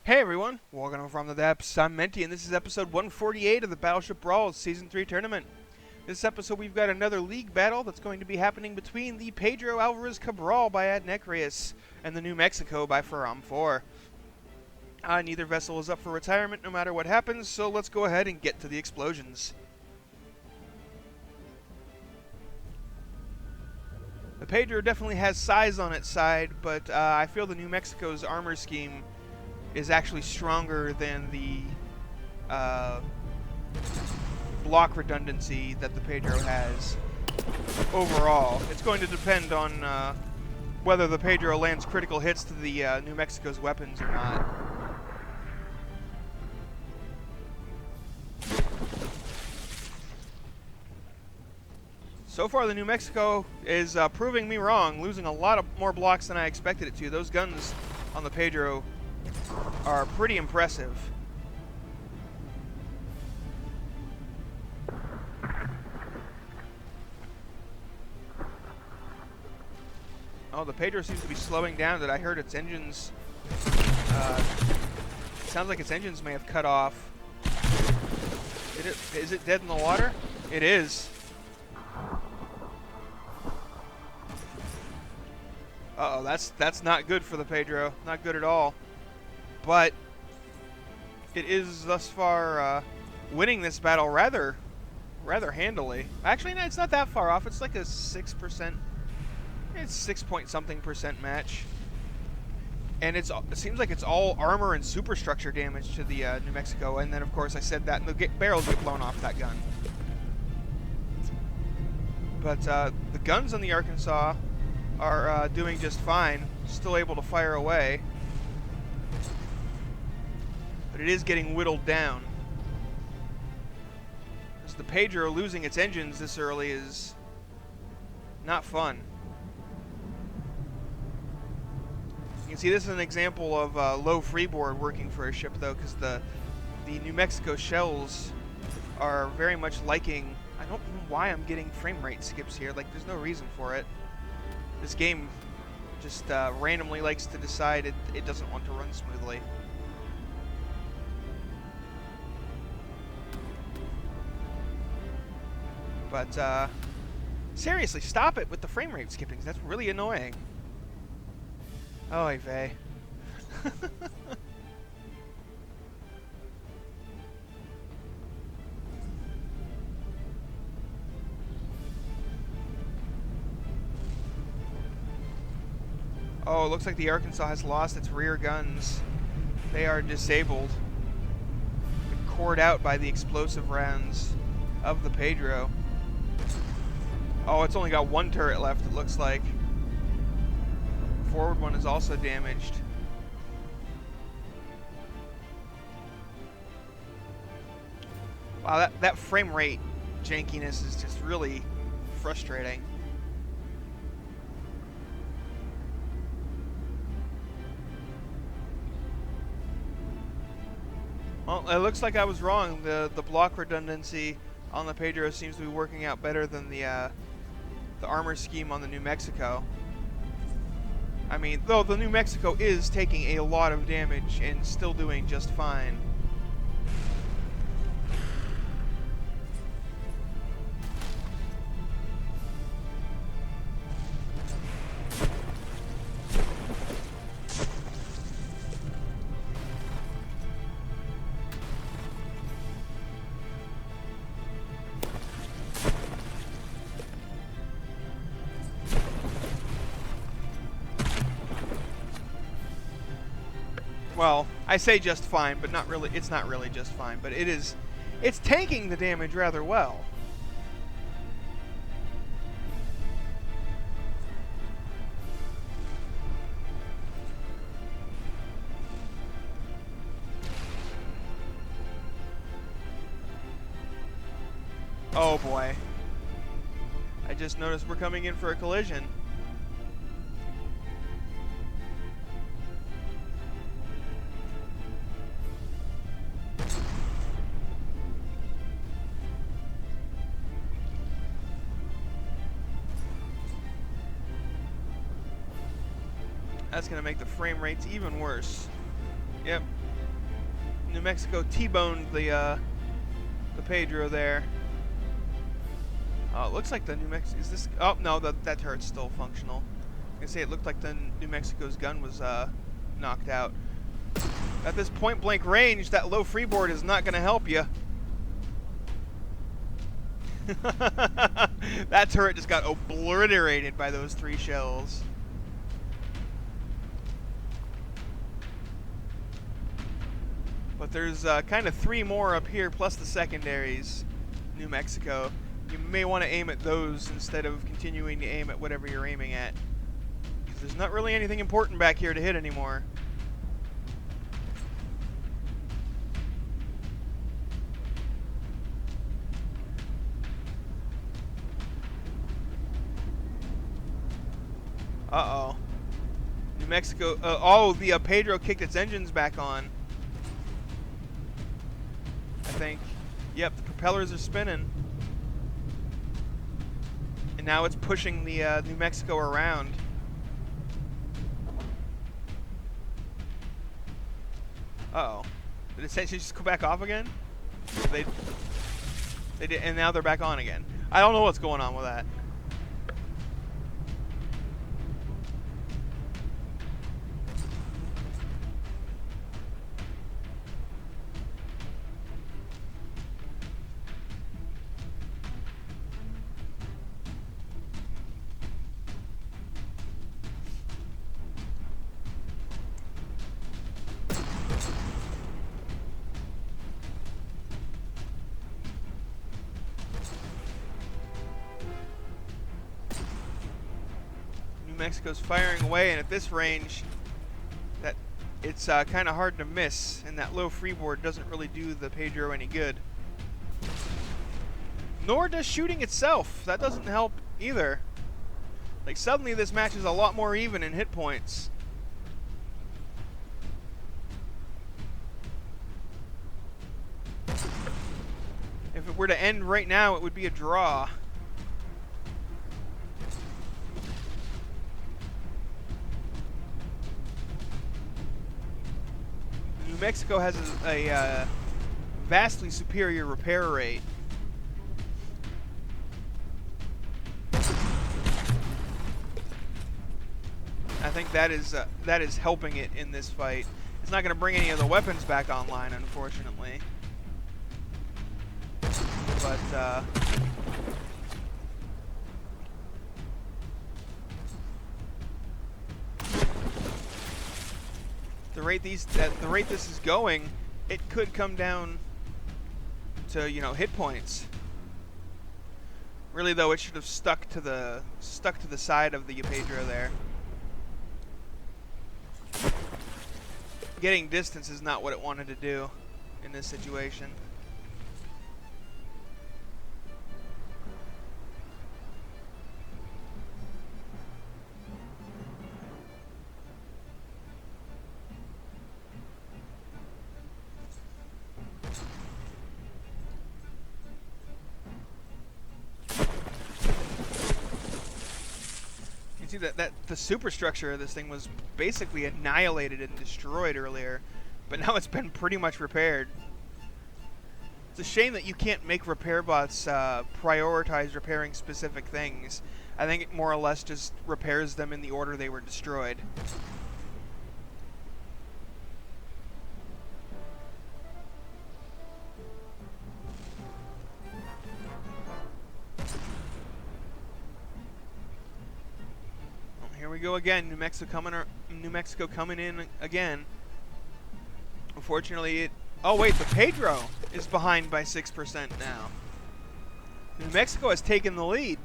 Hey everyone, welcome from the depths. I'm Menti, and this is episode 148 of the Battleship Brawl Season 3 tournament. This episode we've got another league battle that's going to be happening between the Pedro Alvares Cabral by Adnecreus and the New Mexico by Ferram 4. Neither vessel is up for retirement no matter what happens, so let's go ahead and get to the explosions. The Pedro definitely has size on its side, but I feel the New Mexico's armor scheme is actually stronger than the block redundancy that the Pedro has overall. It's going to depend on whether the Pedro lands critical hits to the New Mexico's weapons or not. So far, the New Mexico is proving me wrong, losing a lot of more blocks than I expected it to. Those guns on the Pedro are pretty impressive. Oh, the Pedro seems to be slowing down. That I heard its engines. It sounds like its engines may have cut off. Is it dead in the water? It is. Uh-oh, that's not good for the Pedro. Not good at all. But it is thus far winning this battle rather handily. Actually, no, it's not that far off. It's like a 6%. It's 6 point something percent match, and it seems like it's all armor and superstructure damage to the New Mexico. And then, of course, I said that, and the barrels get blown off that gun. But the guns on the Arkansas are doing just fine. Still able to fire away. But it is getting whittled down. Because the Pedro losing its engines this early is not fun. You can see this is an example of low freeboard working for a ship, though, because the New Mexico shells are very much liking... I don't know why I'm getting frame rate skips here. Like, there's no reason for it. This game just randomly likes to decide it doesn't want to run smoothly. But, seriously, stop it with the frame rate skippings. That's really annoying. Oh, vey. Oh, it looks like the Arkansas has lost its rear guns. They are disabled. Been cored out by the explosive rounds of the Pedro. Oh, it's only got one turret left, it looks like. The forward one is also damaged. Wow, that frame rate jankiness is just really frustrating. Well, it looks like I was wrong. The block redundancy on the Pedro seems to be working out better than the armor scheme on the New Mexico. I mean, though the New Mexico is taking a lot of damage and still doing just fine. Well, I say just fine, but not really. It's not really just fine, but it is. It's tanking the damage rather well. Oh boy. I just noticed we're coming in for a collision. That's going to make the frame rates even worse. Yep. New Mexico T-boned the Pedro there. It looks like the New Mexico... Is this... Oh, no, that turret's still functional. I was gonna say it looked like the New Mexico's gun was knocked out. At this point-blank range, that low freeboard is not gonna help you. That turret just got obliterated by those 3 shells. But there's kind of 3 more up here, plus the secondaries, New Mexico. You may want to aim at those instead of continuing to aim at whatever you're aiming at. Because there's not really anything important back here to hit anymore. Uh-oh. New Mexico... oh, the Pedro kicked its engines back on. I think. Yep, the propellers are spinning. And now it's pushing the New Mexico around. Uh-oh. Did it essentially just go back off again? They did, and now they're back on again. I don't know what's going on with that. Mexico's firing away, and at this range, that it's kind of hard to miss, and that low freeboard doesn't really do the Pedro any good. Nor does shooting itself. That doesn't help either. Like, suddenly this match is a lot more even in hit points. If it were to end right now, it would be a draw. New Mexico has a vastly superior repair rate. I think that is helping it in this fight. It's not going to bring any of the weapons back online, unfortunately. But at the rate this is going, it could come down to, you know, hit points. Really though, it should have stuck to the side of the Pedro there. Getting distance is not what it wanted to do in this situation. That the superstructure of this thing was basically annihilated and destroyed earlier, but now it's been pretty much repaired. It's a shame that you can't make repair bots prioritize repairing specific things. I think it more or less just repairs them in the order they were destroyed. Here we go again. New Mexico coming in again. Unfortunately, oh wait, the Pedro is behind by 6% now. New Mexico has taken the lead.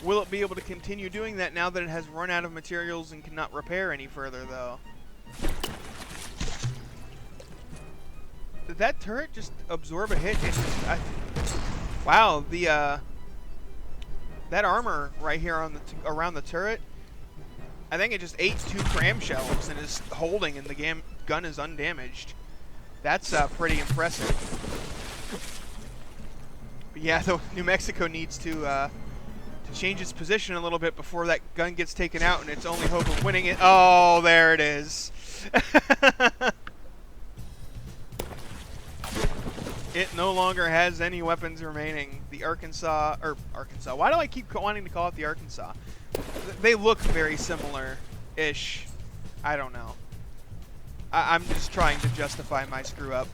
Will it be able to continue doing that now that it has run out of materials and cannot repair any further, though? Did that turret just absorb a hit? Wow, that armor right here on around the turret, I think it just ate 2 cram shells and is holding, and the gun is undamaged. That's pretty impressive. But yeah, though, New Mexico needs to change its position a little bit before that gun gets taken out, and its only hope of winning it. Oh, there it is. It no longer has any weapons remaining. The Arkansas. Why do I keep wanting to call it the Arkansas? They look very similar-ish. I don't know. I'm just trying to justify my screw-up.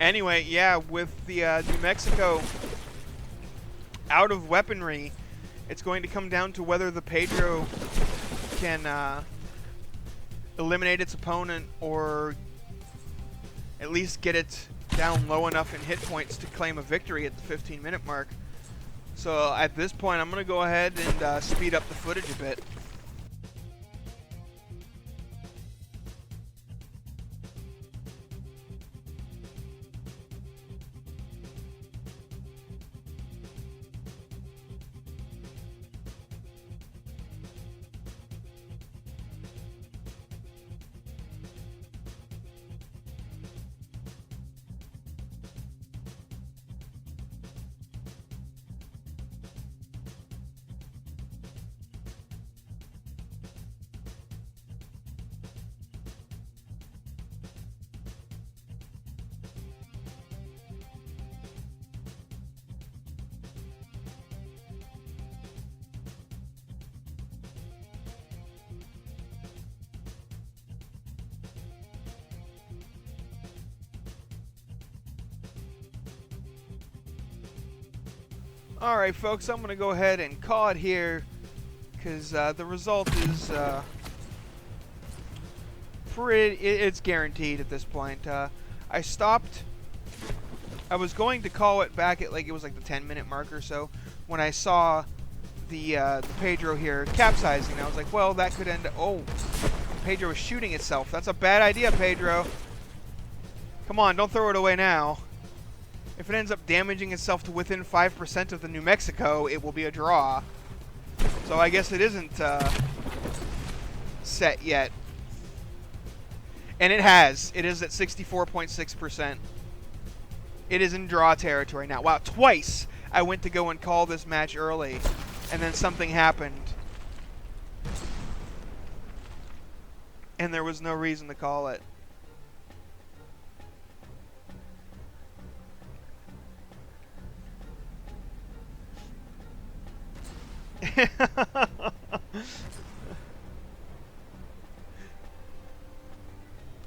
Anyway, yeah, with the New Mexico out of weaponry, it's going to come down to whether the Pedro can eliminate its opponent, or at least get it down low enough in hit points to claim a victory at the 15-minute mark. So at this point, I'm going to go ahead and speed up the footage a bit. Alright folks, I'm going to go ahead and call it here, because the result is it's guaranteed at this point. I stopped. I was going to call it back at it was like the 10-minute mark or so, when I saw the Pedro here capsizing. I was like, well, that could end. Oh, Pedro is shooting itself. That's a bad idea, Pedro. Come on, don't throw it away now. If it ends up damaging itself to within 5% of the New Mexico, it will be a draw. So I guess it isn't set yet. And it has. It is at 64.6%. It is in draw territory now. Wow, twice I went to go and call this match early, and then something happened. And there was no reason to call it.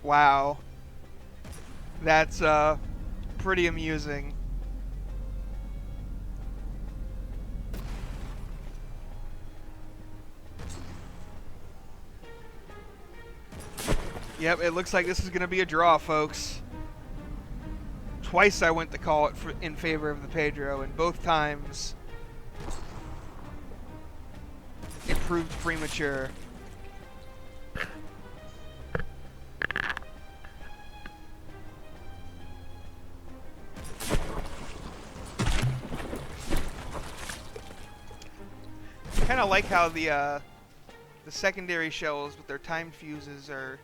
Wow. That's pretty amusing. Yep, it looks like this is going to be a draw, folks. Twice I went to call it in favor of the Pedro, and both times it proved premature. Kind of like how the secondary shells with their timed fuses are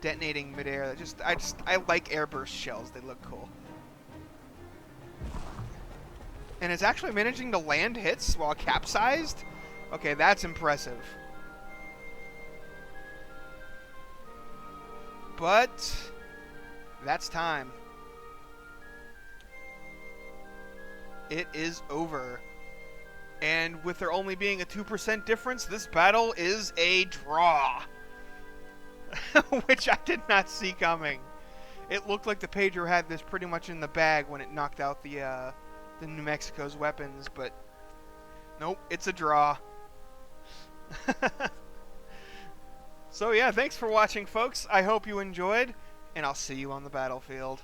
detonating midair. I like airburst shells. They look cool. And it's actually managing to land hits while capsized? Okay, that's impressive. But that's time. It is over. And with there only being a 2% difference, this battle is a draw. Which I did not see coming. It looked like the Pedro had this pretty much in the bag when it knocked out the New Mexico's weapons, but nope, it's a draw. So yeah, thanks for watching, folks. I hope you enjoyed, and I'll see you on the battlefield.